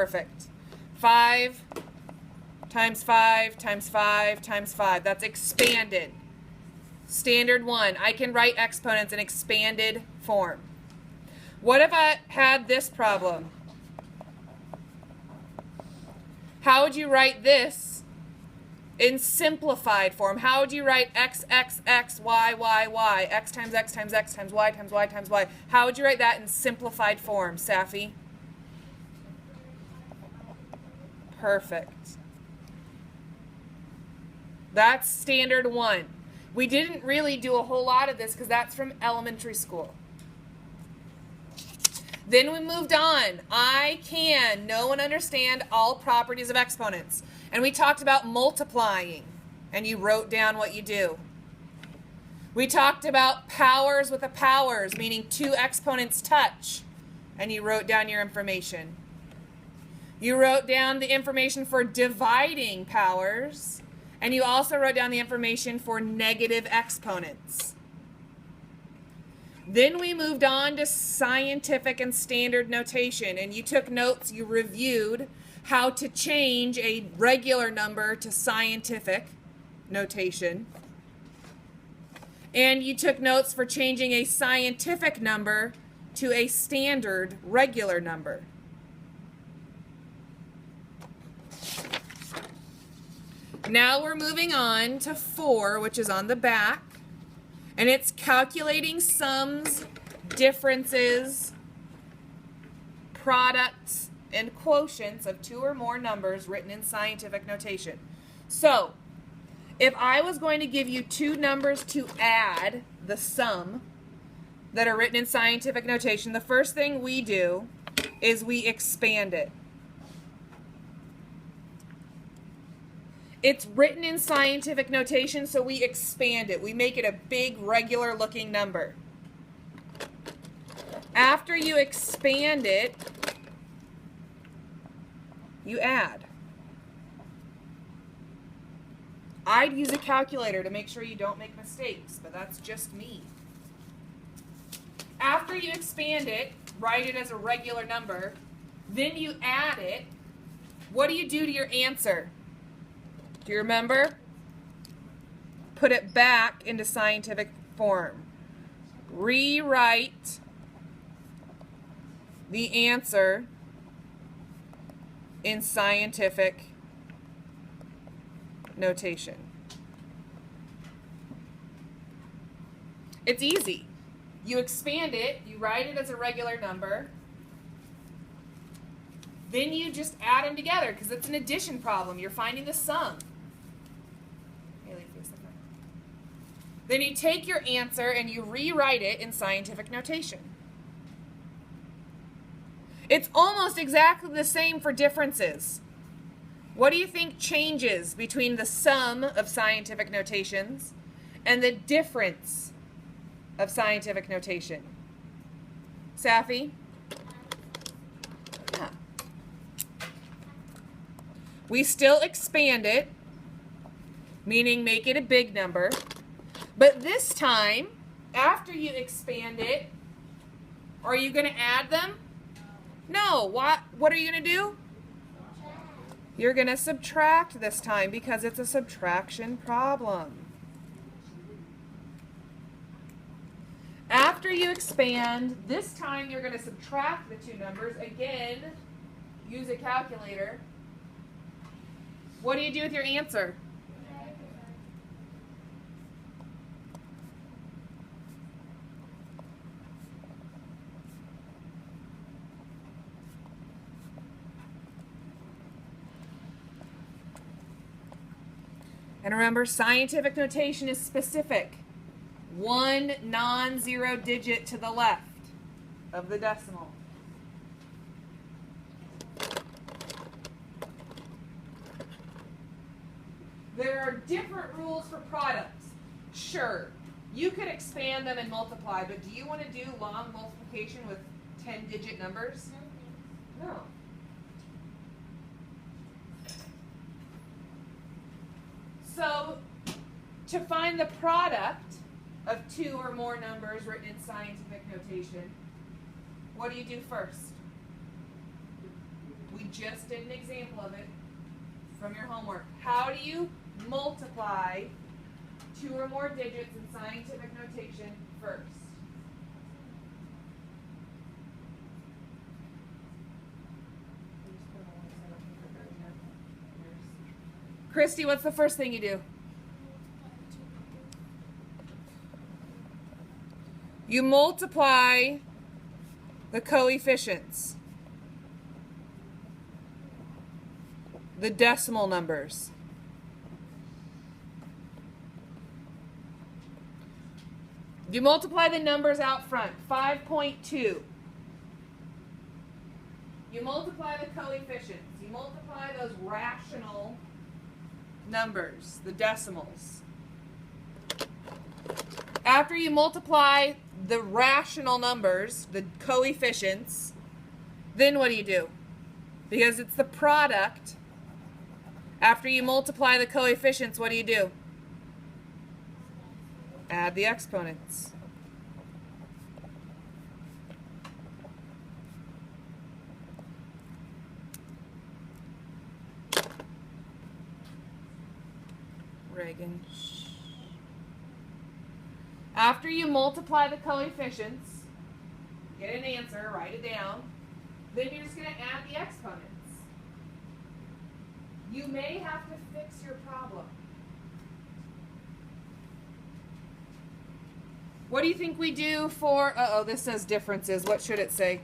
Perfect. 5 times 5 times 5 times 5. That's expanded. Standard 1. I can write exponents in expanded form. What if I had this problem? How would you write this in simplified form? How would you write x, x, x, y, y, y, x times x times x times y times y times y? How would you write that in simplified form, Safi? Perfect. That's standard 1. We didn't really do a whole lot of this because that's from elementary school. Then we moved on. I can know and understand all properties of exponents. And we talked about multiplying, and you wrote down what you do. We talked about powers with a powers, meaning 2 exponents touch, and you wrote down your information. You wrote down the information for dividing powers, and you also wrote down the information for negative exponents. Then we moved on to scientific and standard notation, and you took notes, you reviewed how to change a regular number to scientific notation. And you took notes for changing a scientific number to a standard regular number. Now we're moving on to 4, which is on the back. And it's calculating sums, differences, products, and quotients of 2 or more numbers written in scientific notation. So, if I was going to give you 2 numbers to add the sum that are written in scientific notation, the first thing we do is we expand it. It's written in scientific notation, so we expand it. We make it a big, regular-looking number. After you expand it, you add. I'd use a calculator to make sure you don't make mistakes, but that's just me. After you expand it, write it as a regular number, then you add it. What do you do to your answer? Do you remember? Put it back into scientific form. Rewrite the answer in scientific notation. It's easy. You expand it, you write it as a regular number, then you just add them together because it's an addition problem. You're finding the sum. Then you take your answer and you rewrite it in scientific notation. It's almost exactly the same for differences. What do you think changes between the sum of scientific notations and the difference of scientific notation? Safi? Yeah. We still expand it, meaning make it a big number. But this time, after you expand it, are you going to add them? No. What are you going to do? You're going to subtract this time because it's a subtraction problem. After you expand, this time you're going to subtract the 2 numbers. Again, use a calculator. What do you do with your answer? And remember, scientific notation is specific. 1 non-zero digit to the left of the decimal. There are different rules for products. Sure, you could expand them and multiply, but do you want to do long multiplication with 10-digit numbers? No. So, to find the product of 2 or more numbers written in scientific notation, what do you do first? We just did an example of it from your homework. How do you multiply 2 or more digits in scientific notation first? Christy, what's the first thing you do? You multiply the coefficients, the decimal numbers. You multiply the numbers out front. 5.2. You multiply the coefficients. You multiply those rational numbers, the decimals. After you multiply the rational numbers, the coefficients, then what do? Because it's the product. After you multiply the coefficients, what do? Add the exponents. Reagan. After you multiply the coefficients, get an answer, write it down, then you're just going to add the exponents. You may have to fix your problem. What do you think we do for, this says differences. What should it say?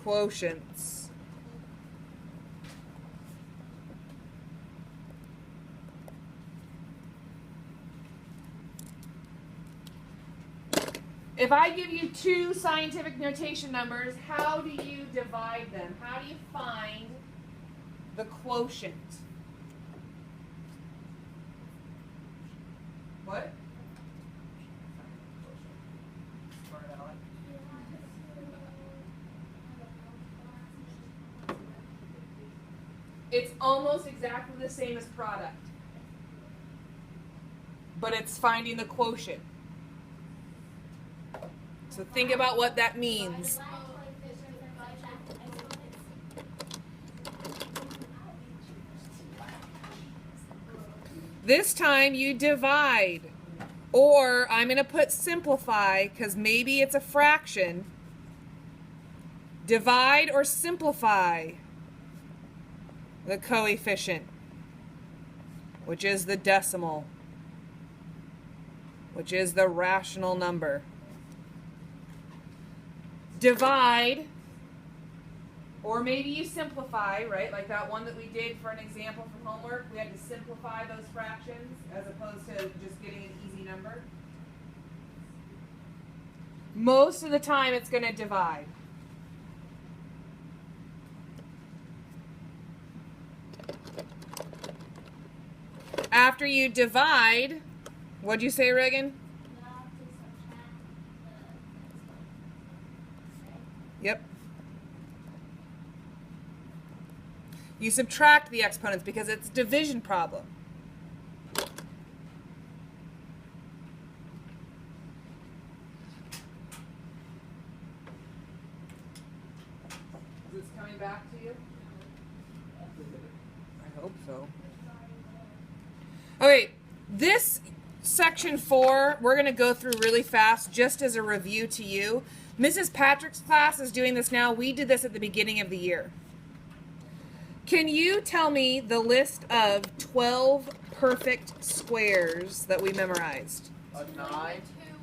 Quotients. If I give you 2 scientific notation numbers, how do you divide them? How do you find the quotient? What? It's almost exactly the same as product, but it's finding the quotient. So think about what that means. This time you divide, or I'm going to put simplify because maybe it's a fraction. Divide or simplify the coefficient, which is the decimal, which is the rational number. Divide, or maybe you simplify, right? Like that one that we did for an example from homework. We had to simplify those fractions as opposed to just getting an easy number. Most of the time it's going to divide. After you divide, what'd you say, Reagan? Yep. You subtract the exponents because it's a division problem. Is this coming back to you? I hope so. Okay, this section 4, we're going to go through really fast just as a review to you. Mrs. Patrick's class is doing this now. We did this at the beginning of the year. Can you tell me the list of 12 perfect squares that we memorized? 9.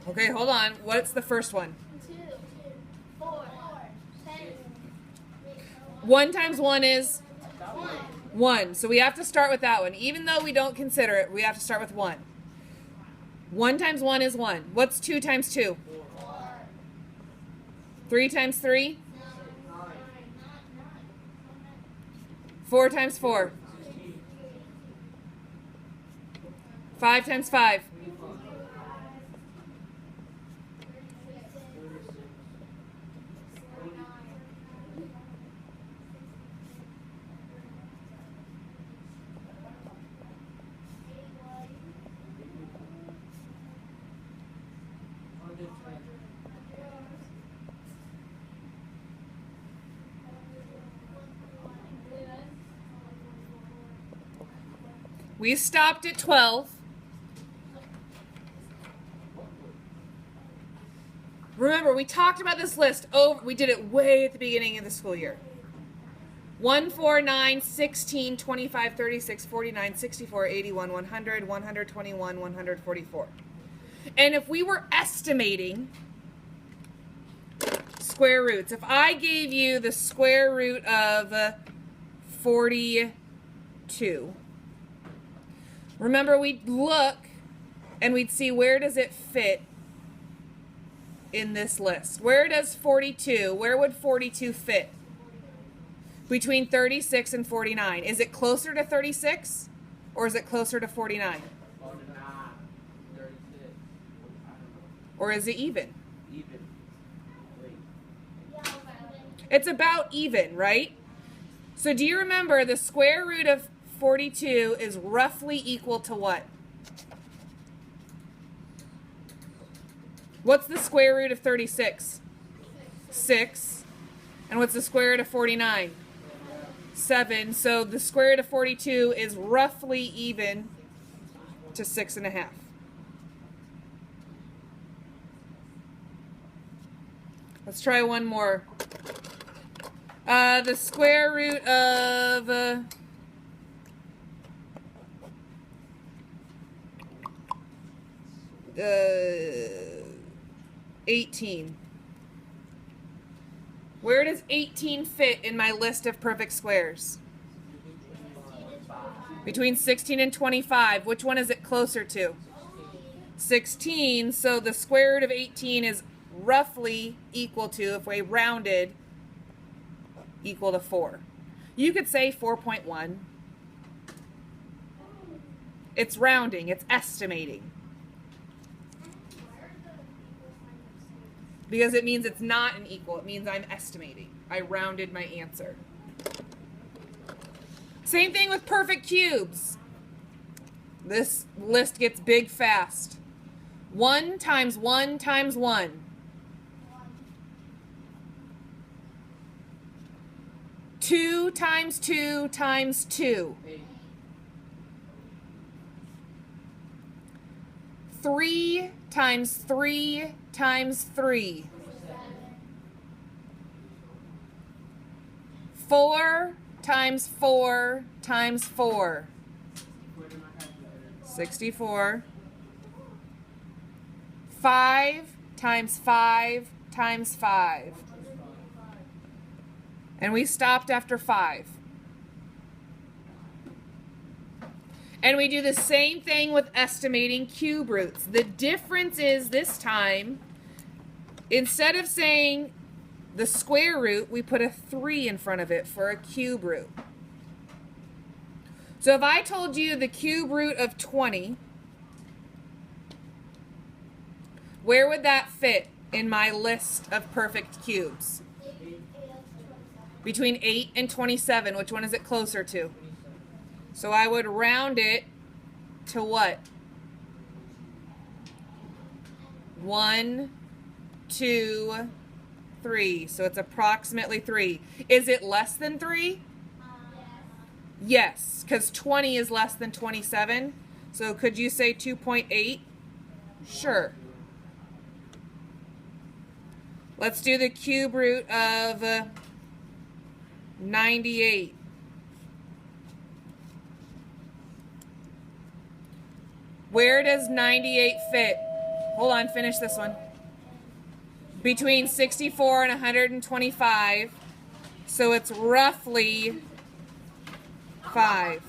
Okay, hold on. What's the first one? 2, 4, 10. 1 times 1 is 1. 1. So we have to start with that one. Even though we don't consider it, we have to start with 1. 1 times 1 is 1. What's 2 times 2? 3 times 3? 4 times 4? 5 times 5? 1, We stopped at 12. Remember, we talked about this list over. We did it way at the beginning of the school year. 1, 4, 9, 16, 25, 36, 49, 64, 81, 100, 121, 144. And if we were estimating square roots, if I gave you the square root of 42, remember we'd look and we'd see where does it fit in this list. Where does 42, where would 42 fit? Between 36 and 49. Is it closer to 36 or is it closer to 49? 36. Or is it even? Even. It's about even, right? So do you remember the square root of 42 is roughly equal to what? What's the square root of 36? 6. And what's the square root of 49? 7. So the square root of 42 is roughly even to 6.5. Let's try one more. The square root of 18. Where does 18 fit in my list of perfect squares? Between 16 and 25. Which one is it closer to? 16. So the square root of 18 is roughly equal to, if we rounded, equal to 4. You could say 4.1. It's rounding. It's estimating. Because it means it's not an equal. It means I'm estimating. I rounded my answer. Same thing with perfect cubes. This list gets big fast. 1 times 1 times 1. 2 times 2 times 2. 3 times 3 times 3. 4 times 4 times 4. 64. 5 times 5 times 5. And we stopped after 5. And we do the same thing with estimating cube roots. The difference is this time, instead of saying the square root, we put a 3 in front of it for a cube root. So if I told you the cube root of 20, where would that fit in my list of perfect cubes? Between 8 and 27, which one is it closer to? So I would round it to what? 1, 2, 3. So it's approximately 3. Is it less than 3? Yes, because 20 is less than 27. So could you say 2.8? Sure. Let's do the cube root of 98. Where does 98 fit? Hold on, finish this one. Between 64 and 125. So it's roughly 5.